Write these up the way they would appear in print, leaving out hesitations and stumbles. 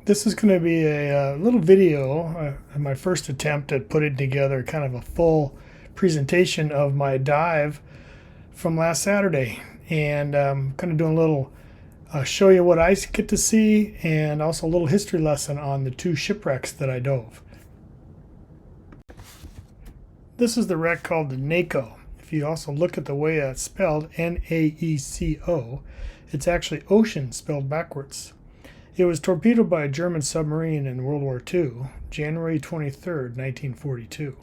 This is going to be a little video, my first attempt at putting together kind of a full presentation of my dive from last Saturday. And I'm kind of doing a little show you what I get to see and also a little history lesson on the two shipwrecks that I dove. This is the wreck called the Naeco. If you also look at the way it's spelled, N-A-E-C-O, it's actually ocean spelled backwards. It was torpedoed by a German submarine in World War II, January 23, 1942.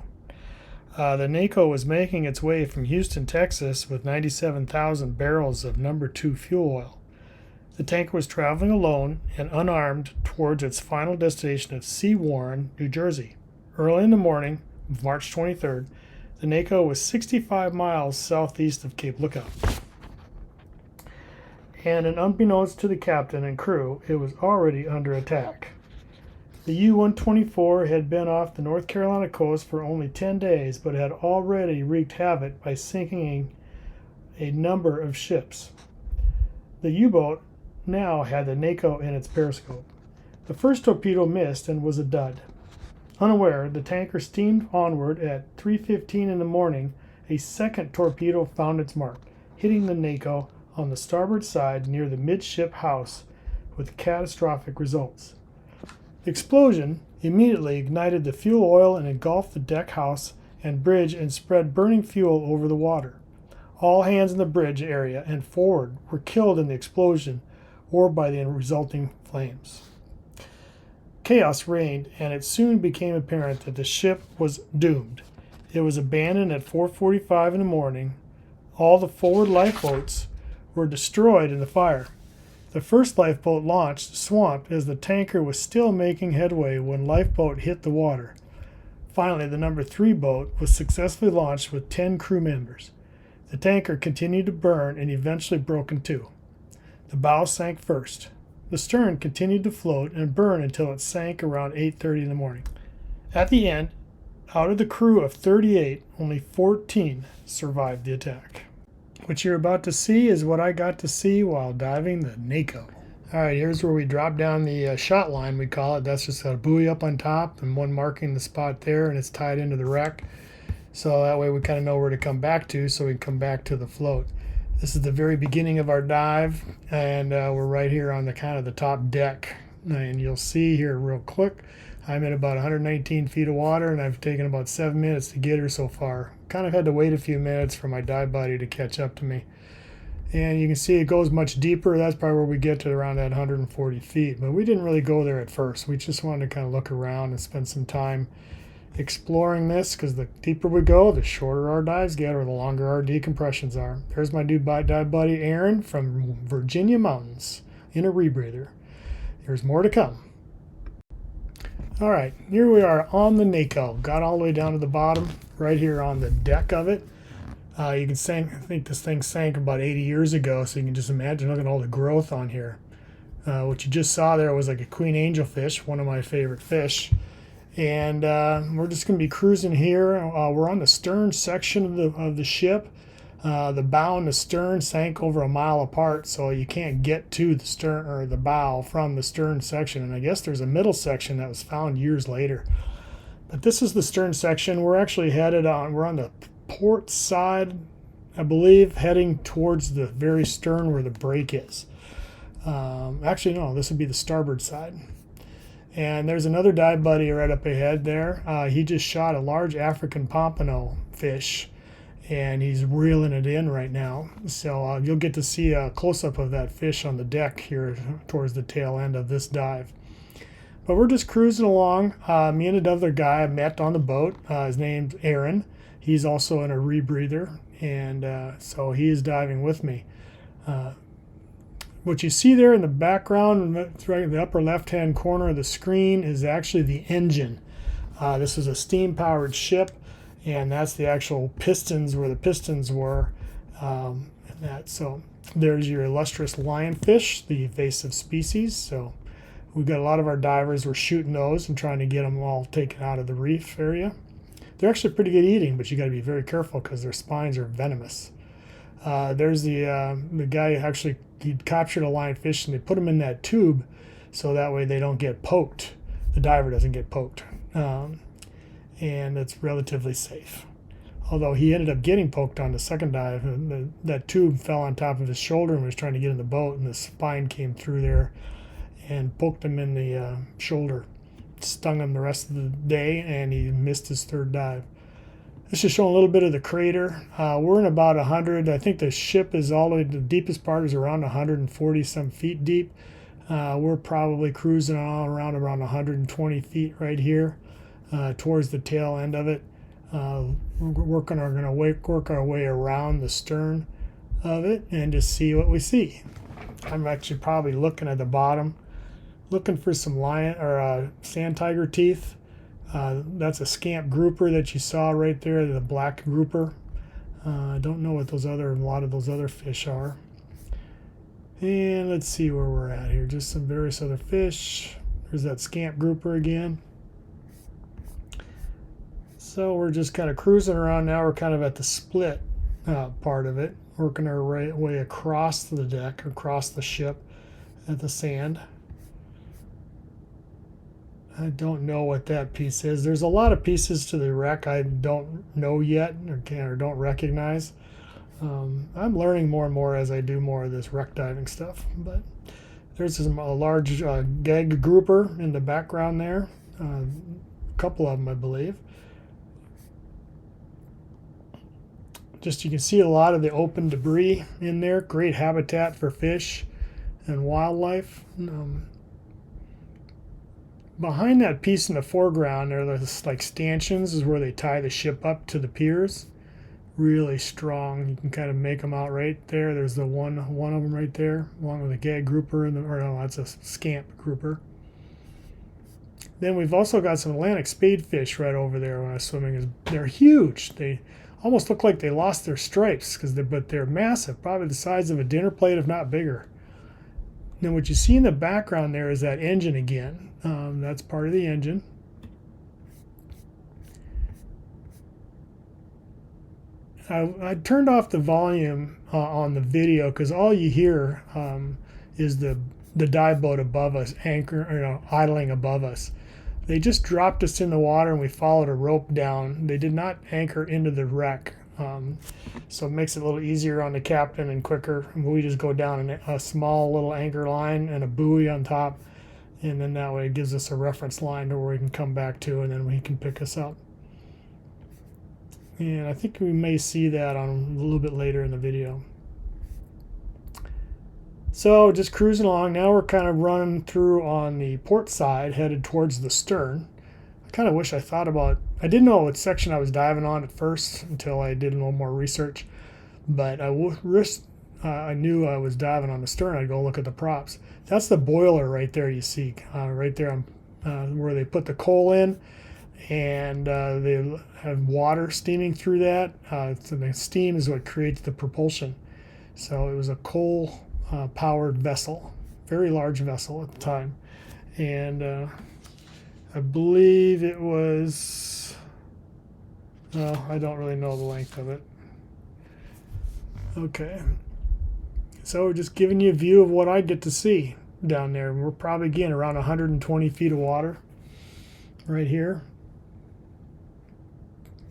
The Naeco was making its way from Houston, Texas with 97,000 barrels of No. 2 fuel oil. The tanker was traveling alone and unarmed towards its final destination of Seawarren, New Jersey. Early in the morning of March 23rd, the Naeco was 65 miles southeast of Cape Lookout. And unbeknownst to the captain and crew, it was already under attack. The U-124 had been off the North Carolina coast for only 10 days, but had already wreaked havoc by sinking a number of ships. The U-boat now had the Naeco in its periscope. The first torpedo missed and was a dud. Unaware, the tanker steamed onward at 3:15 in the morning. A second torpedo found its mark, hitting the Naeco on the starboard side near the midship house with catastrophic results. The explosion immediately ignited the fuel oil and engulfed the deck house and bridge and spread burning fuel over the water. All hands in the bridge area and forward were killed in the explosion or by the resulting flames. Chaos reigned, and it soon became apparent that the ship was doomed. It was abandoned at 4:45 in the morning. All the forward lifeboats were destroyed in the fire. The first lifeboat launched swamped as the tanker was still making headway when lifeboat hit the water. Finally, the No. 3 boat was successfully launched with 10 crew members. The tanker continued to burn and eventually broke in two. The bow sank first. The stern continued to float and burn until it sank around 8:30 in the morning. At the end, out of the crew of 38, only 14 survived the attack. What you're about to see is what I got to see while diving the Naeco. Alright, here's where we drop down the shot line, we call it. That's just a buoy up on top and one marking the spot there, and it's tied into the wreck. So that way we kind of know where to come back to, so we can come back to the float. This is the very beginning of our dive, and we're right here on the kind of the top deck. And you'll see here real quick, I'm at about 119 feet of water, and I've taken about 7 minutes to get her so far. Kind of had to wait a few minutes for my dive buddy to catch up to me. And you can see it goes much deeper. That's probably where we get to around that 140 feet. But we didn't really go there at first. We just wanted to kind of look around and spend some time exploring this, because the deeper we go, the shorter our dives get, or the longer our decompressions are. There's my new dive buddy, Aaron, from Virginia mountains in a rebreather. There's more to come. All right, here we are on the Naeco. Got all the way down to the bottom, right here on the deck of it. You can I think this thing sank about 80 years ago, so you can just imagine, look at all the growth on here. What you just saw there was like a queen angelfish, one of my favorite fish. And we're just going to be cruising here. We're on the stern section of the ship. The bow and the stern sank over a mile apart, so you can't get to the stern or the bow from the stern section. And I guess there's a middle section that was found years later. But this is the stern section. We're actually we're on the port side, I believe, heading towards the very stern where the break is. Actually, no, this would be the starboard side. And there's another dive buddy right up ahead there. He just shot a large African pompano fish, and he's reeling it in right now. So you'll get to see a close-up of that fish on the deck here towards the tail end of this dive. But we're just cruising along. Me and another guy I met on the boat. His name's Aaron. He's also in a rebreather, and so he is diving with me. What you see there in the background, right in the upper left-hand corner of the screen, is actually the engine. This is a steam-powered ship, and that's the actual pistons where the pistons were. So there's your illustrious lionfish, the invasive species. So we've got a lot of our divers were shooting those and trying to get them all taken out of the reef area. They're actually pretty good eating, but you got to be very careful because their spines are venomous. There's the guy who actually he captured a lionfish, and they put him in that tube so that way they don't get poked. The diver doesn't get poked, and it's relatively safe. Although he ended up getting poked on the second dive, and that tube fell on top of his shoulder and was trying to get in the boat, and the spine came through there and poked him in the shoulder, stung him the rest of the day, and he missed his third dive. This is showing a little bit of the crater. We're in about 100. I think the ship is all the way, the deepest part is around 140 some feet deep. We're probably cruising all around 120 feet right here towards the tail end of it. We're going to work our way around the stern of it and just see what we see. I'm actually probably looking at the bottom, looking for some lion or sand tiger teeth. That's a scamp grouper that you saw right there, the black grouper. I don't know what a lot of those other fish are. And let's see where we're at here. Just some various other fish. There's that scamp grouper again. So we're just kind of cruising around now. We're kind of at the split part of it, working our way across the deck, across the ship at the sand. I don't know what that piece is. There's a lot of pieces to the wreck I don't know yet or don't recognize. I'm learning more and more as I do more of this wreck diving stuff. But there's a large gag grouper in the background there. A couple of them, I believe. Just you can see a lot of the open debris in there. Great habitat for fish and wildlife. Behind that piece in the foreground, there are like stanchions, is where they tie the ship up to the piers. Really strong. You can kind of make them out right there. There's the one of them right there, along with a gag grouper, or no, that's a scamp grouper. Then we've also got some Atlantic spadefish right over there when I was swimming. They're huge. They almost look like they lost their stripes, but they're massive, probably the size of a dinner plate, if not bigger. Then what you see in the background there is that engine again. That's part of the engine. I turned off the volume on the video because all you hear is the dive boat above us, idling above us. They just dropped us in the water and we followed a rope down. They did not anchor into the wreck, so it makes it a little easier on the captain and quicker. We just go down a small little anchor line and a buoy on top, and then that way it gives us a reference line to where we can come back to, and then he can pick us up. And I think we may see that on a little bit later in the video. So just cruising along. Now we're kind of running through on the port side, headed towards the stern. I kind of wish I thought about, I didn't know what section I was diving on at first until I did a little more research. But I knew I was diving on the stern. I'd go look at the props. That's the boiler right there you see, right there where they put the coal in. And they have water steaming through that. So the steam is what creates the propulsion. So it was a coal powered vessel, very large vessel at the time. And I believe it was, I don't really know the length of it. Okay. So just giving you a view of what I get to see down there. We're probably, again, around 120 feet of water right here.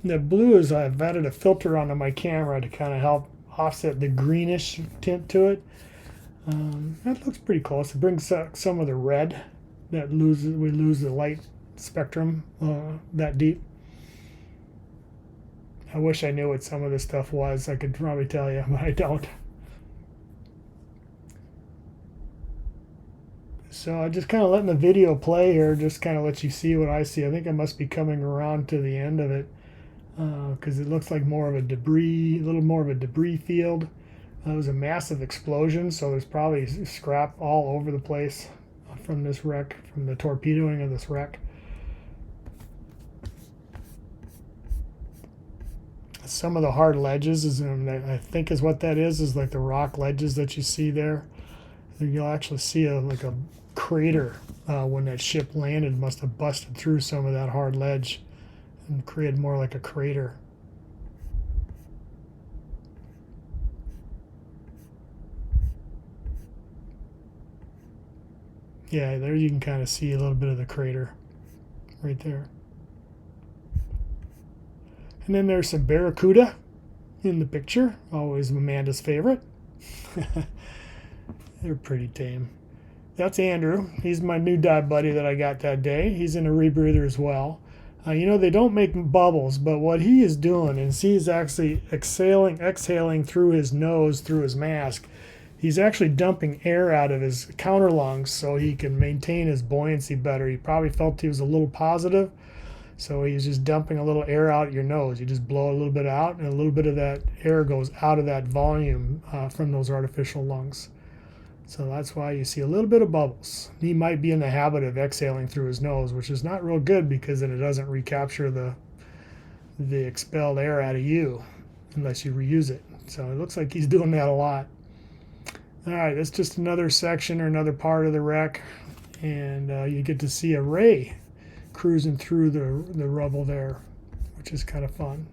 The blue is I've added a filter onto my camera to kind of help offset the greenish tint to it. That looks pretty close. It brings up some of the red that we lose the light spectrum that deep. I wish I knew what some of this stuff was. I could probably tell you, but I don't. So I'm just kind of letting the video play here, just kind of let you see what I see. I think I must be coming around to the end of it. Because it looks like more of a little more of a debris field. It was a massive explosion, so there's probably scrap all over the place from this wreck, from the torpedoing of this wreck. Some of the hard ledges, I think is what that is like the rock ledges that you see there. You'll actually see like a crater when that ship landed. Must have busted through some of that hard ledge and created more like a crater. Yeah, there you can kind of see a little bit of the crater right there. And then there's some barracuda in the picture, always Amanda's favorite. They're pretty tame. That's Andrew. He's my new dive buddy that I got that day. He's in a rebreather as well. You know, they don't make bubbles, but what he is doing is he's actually exhaling through his nose, through his mask. He's actually dumping air out of his counter lungs so he can maintain his buoyancy better. He probably felt he was a little positive, so he's just dumping a little air out your nose. You just blow a little bit out, and a little bit of that air goes out of that volume from those artificial lungs. So that's why you see a little bit of bubbles. He might be in the habit of exhaling through his nose, which is not real good because then it doesn't recapture the expelled air out of you unless you reuse it. So it looks like he's doing that a lot. All right, that's just another section or another part of the wreck, and you get to see a ray cruising through the rubble there, which is kind of fun.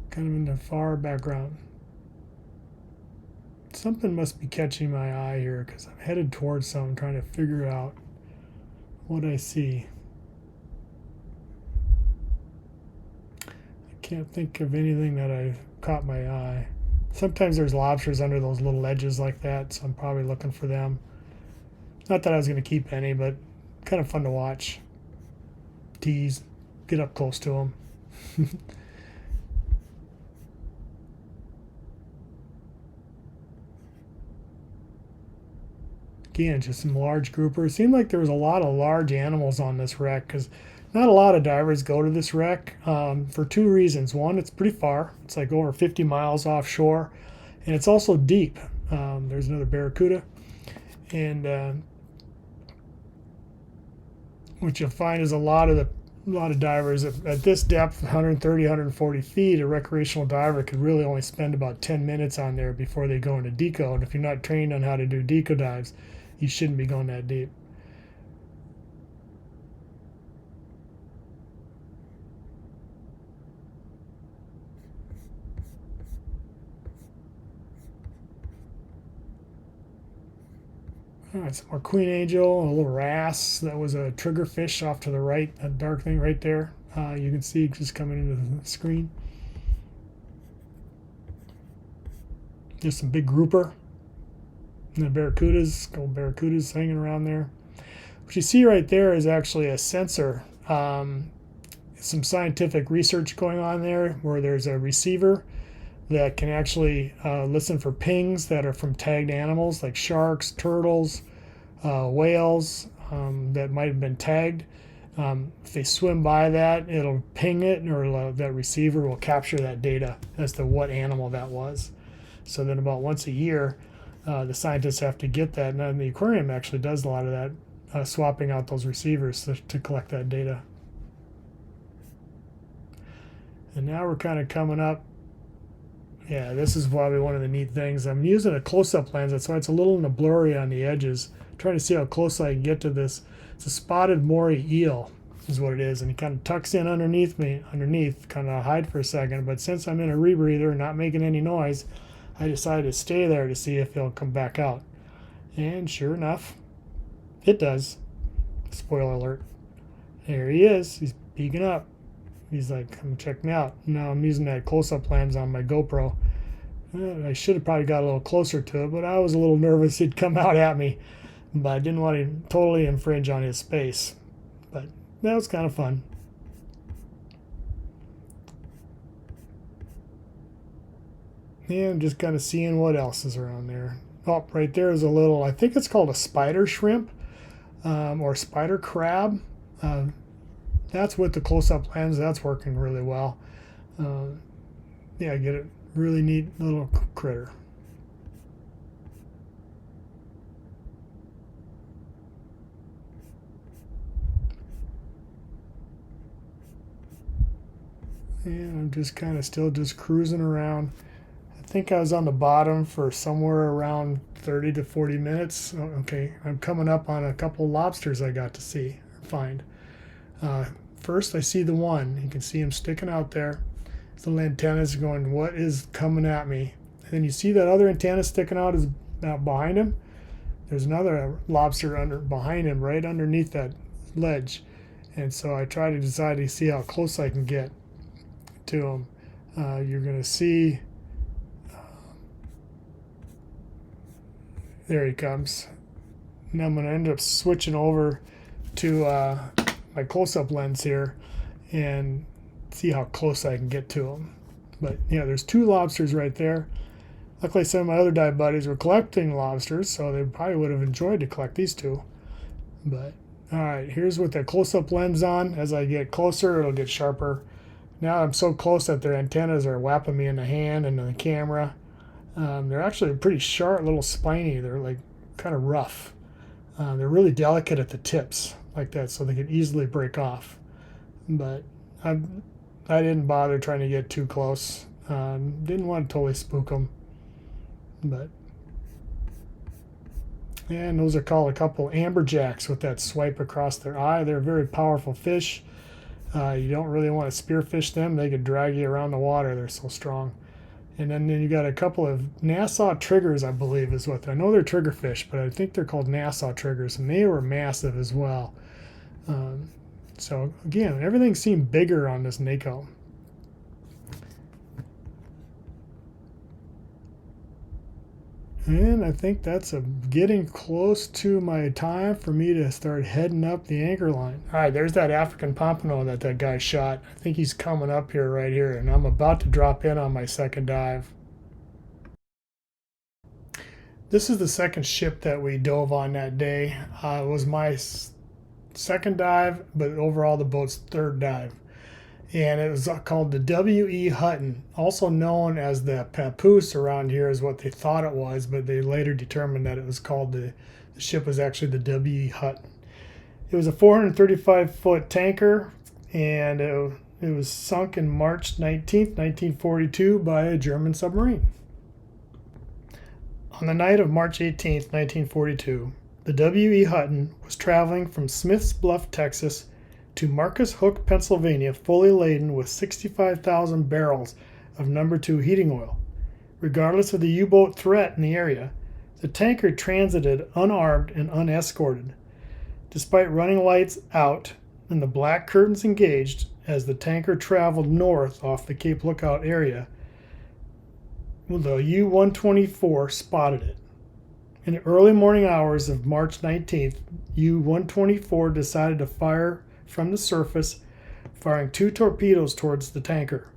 Kind of in the far background. Something must be catching my eye here because I'm headed towards something, trying to figure out what I see. I can't think of anything that I caught my eye. Sometimes there's lobsters under those little ledges like that, so I'm probably looking for them. Not that I was going to keep any, but kind of fun to watch. Tease, get up close to them. Again, just some large groupers. It seemed like there was a lot of large animals on this wreck because not a lot of divers go to this wreck for two reasons. One, it's pretty far. It's like over 50 miles offshore, and it's also deep. There's another barracuda, and what you'll find is a lot of divers at this depth, 130, 140 feet, a recreational diver could really only spend about 10 minutes on there before they go into deco. And if you're not trained on how to do deco dives, you shouldn't be going that deep. All right, some more queen angel, a little wrasse. That was a triggerfish off to the right, that dark thing right there. You can see just coming into the screen. Just some big grouper. And the barracudas, gold barracudas hanging around there. What you see right there is actually a sensor. Some scientific research going on there where there's a receiver that can actually listen for pings that are from tagged animals like sharks, turtles, whales that might have been tagged. If they swim by that, it'll ping it, or that receiver will capture that data as to what animal that was. So then about once a year, the scientists have to get that, and the aquarium actually does a lot of that, swapping out those receivers to collect that data. And now we're kind of coming up. Yeah, this is probably one of the neat things. I'm using a close-up lens, that's why it's a little blurry on the edges. I'm trying to see how close I can get to this. It's a spotted moray eel is what it is, and he kind of tucks in underneath me, kind of hide for a second. But since I'm in a rebreather and not making any noise, I decided to stay there to see if he'll come back out. And sure enough, it does. Spoiler alert. There he is. He's peeking up. He's like, come check me out. Now I'm using that close-up lens on my GoPro. I should have probably got a little closer to it, but I was a little nervous he'd come out at me. But I didn't want to totally infringe on his space. But that was kind of fun. Yeah, I'm just kind of seeing what else is around there. Oh, right there is a little, I think it's called a spider shrimp or spider crab. That's with the close-up lens. That's working really well. Yeah, I get it. Really neat little critter. And I'm just kind of still just cruising around. I think I was on the bottom for somewhere around 30 to 40 minutes. Okay, I'm coming up on a couple lobsters I got to see or find. First, I see the one. You can see him sticking out there. little antennas going, what is coming at me? And then you see that other antenna sticking out is behind him. There's another lobster behind him, right underneath that ledge. And so I try to decide to see how close I can get to him. You're going to see, there he comes. And I'm going to end up switching over to my close-up lens here and see how close I can get to him. But yeah, there's two lobsters right there. Luckily, some of my other dive buddies were collecting lobsters, so they probably would have enjoyed to collect these two. But all right, here's with the close-up lens on. As I get closer, it'll get sharper. Now I'm so close that their antennas are whapping me in the hand and in the camera. They're actually pretty sharp, a little spiny. They're like kind of rough. They're really delicate at the tips like that, so they can easily break off. But I didn't bother trying to get too close. Didn't want to totally spook them. But and those are called a couple amberjacks with that swipe across their eye. They're very powerful fish. You don't really want to spearfish them. They could drag you around the water. They're so strong. And then you got a couple of Nassau triggers, I believe is what I know they're triggerfish, but I think they're called Nassau triggers, and they were massive as well. So again, everything seemed bigger on this Naeco. And I think that's getting close to my time for me to start heading up the anchor line. All right, there's that African pompano that guy shot. I think he's coming up here right here, and I'm about to drop in on my second dive. This is the second ship that we dove on that day. It was my second dive, but overall the boat's third dive. And it was called the W.E. Hutton, also known as the Papoose around here is what they thought it was, but they later determined that it was called the ship was actually the W.E. Hutton. It was a 435-foot tanker, and it was sunk in March 19th, 1942 by a German submarine. On the night of March 18th, 1942, the W.E. Hutton was traveling from Smith's Bluff, Texas, to Marcus Hook, Pennsylvania, fully laden with 65,000 barrels of No. 2 heating oil. Regardless of the U-boat threat in the area, the tanker transited unarmed and unescorted. Despite running lights out and the black curtains engaged as the tanker traveled north off the Cape Lookout area, the U-124 spotted it. In the early morning hours of March 19th, U-124 decided to fire from the surface, firing 2 torpedoes towards the tanker.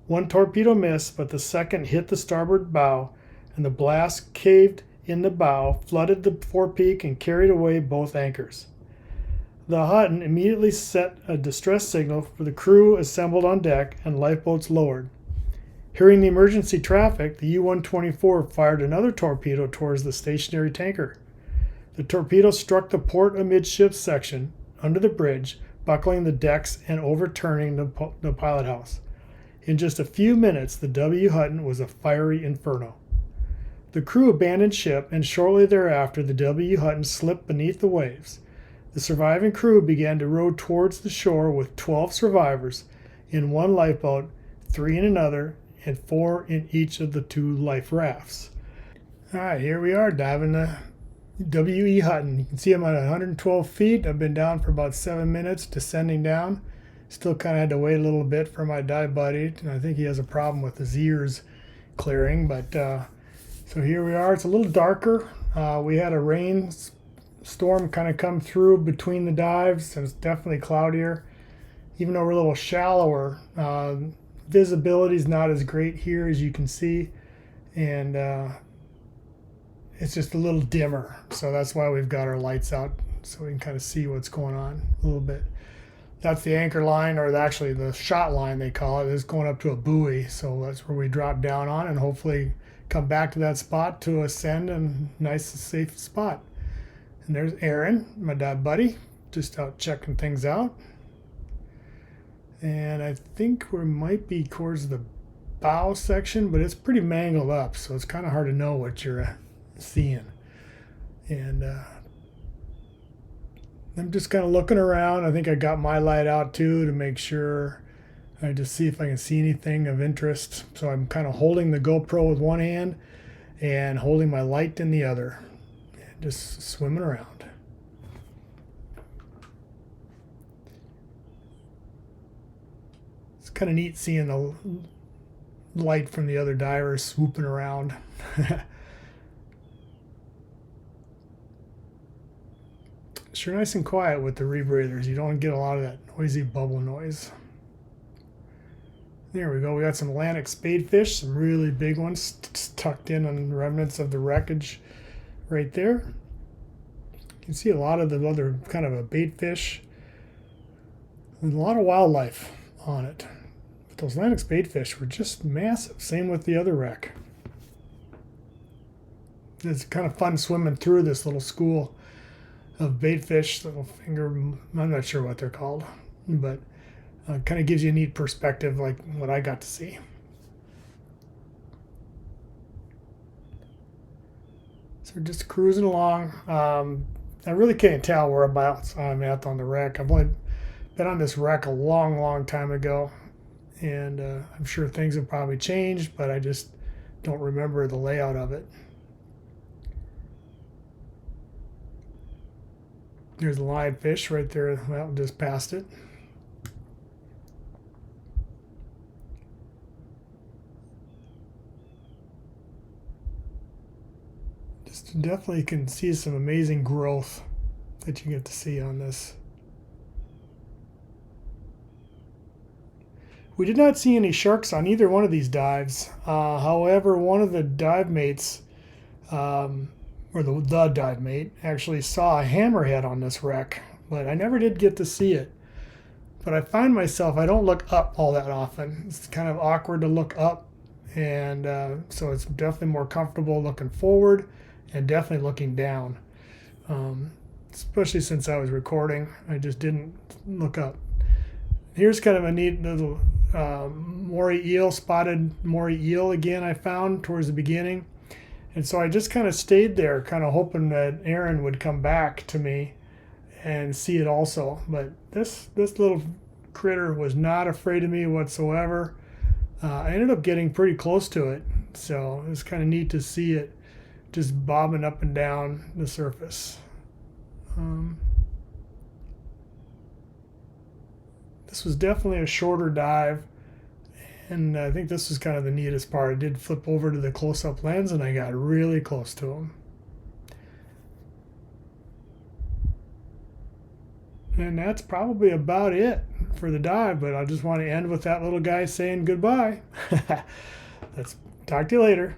One torpedo missed, but the second hit the starboard bow, and the blast caved in the bow, flooded the forepeak, and carried away both anchors. The Hutton immediately set a distress signal for the crew assembled on deck and lifeboats lowered. Hearing the emergency traffic, the U-124 fired another torpedo towards the stationary tanker. The torpedo struck the port amidships section under the bridge, buckling the decks and overturning the pilot house. In just a few minutes, the W. Hutton was a fiery inferno. The crew abandoned ship, and shortly thereafter, the W. Hutton slipped beneath the waves. The surviving crew began to row towards the shore with 12 survivors in one lifeboat, 3 in another, and 4 in each of the 2 life rafts. All right, here we are diving the W.E. Hutton. You can see I'm at 112 feet. I've been down for about 7 minutes, descending down. Still kind of had to wait a little bit for my dive buddy. I think he has a problem with his ears clearing, but so here we are. It's a little darker. We had a rain storm kind of come through between the dives, and it's definitely cloudier. Even though we're a little shallower, visibility is not as great here as you can see, and it's just a little dimmer, so that's why we've got our lights out so we can kind of see what's going on a little bit. That's the anchor line, or actually the shot line they call it. It's going up to a buoy, so that's where we drop down on and hopefully come back to that spot to ascend a nice safe spot. And there's Aaron, my dive buddy, just out checking things out. And I think we might be towards the bow section, but it's pretty mangled up, so it's kind of hard to know what you're seeing. And I'm just kind of looking around. I think I got my light out too to make sure I just see if I can see anything of interest. So I'm kind of holding the GoPro with one hand and holding my light in the other, and just swimming around. It's kind of neat seeing the light from the other divers swooping around. Sure nice and quiet with the rebreathers. You don't get a lot of that noisy bubble noise. There we go. We got some Atlantic spadefish, some really big ones tucked in on remnants of the wreckage right there. You can see a lot of the other kind of a bait fish and a lot of wildlife on it. But those Atlantic spadefish were just massive. Same with the other wreck. It's kind of fun swimming through this little school of baitfish, little finger, I'm not sure what they're called, but kind of gives you a neat perspective like what I got to see. So we're just cruising along. I really can't tell whereabouts I'm at on the wreck. I've only been on this wreck a long time ago, and I'm sure things have probably changed, but I just don't remember the layout of it. There's a live fish right there. Well, just past it. Just definitely can see some amazing growth that you get to see on this. We did not see any sharks on either one of these dives. However, one of the dive mates, or the dive mate, actually saw a hammerhead on this wreck, but I never did get to see it. But I find myself, I don't look up all that often. It's kind of awkward to look up, and so it's definitely more comfortable looking forward and definitely looking down. Especially since I was recording, I just didn't look up. Here's kind of a neat little moray eel, spotted moray eel again I found towards the beginning. And so I just kind of stayed there, kind of hoping that Aaron would come back to me and see it also. But this little critter was not afraid of me whatsoever. I ended up getting pretty close to it, so it was kind of neat to see it just bobbing up and down the surface. This was definitely a shorter dive. And I think this was kind of the neatest part. I did flip over to the close-up lens and I got really close to him. And that's probably about it for the dive, but I just want to end with that little guy saying goodbye. Let's talk to you later.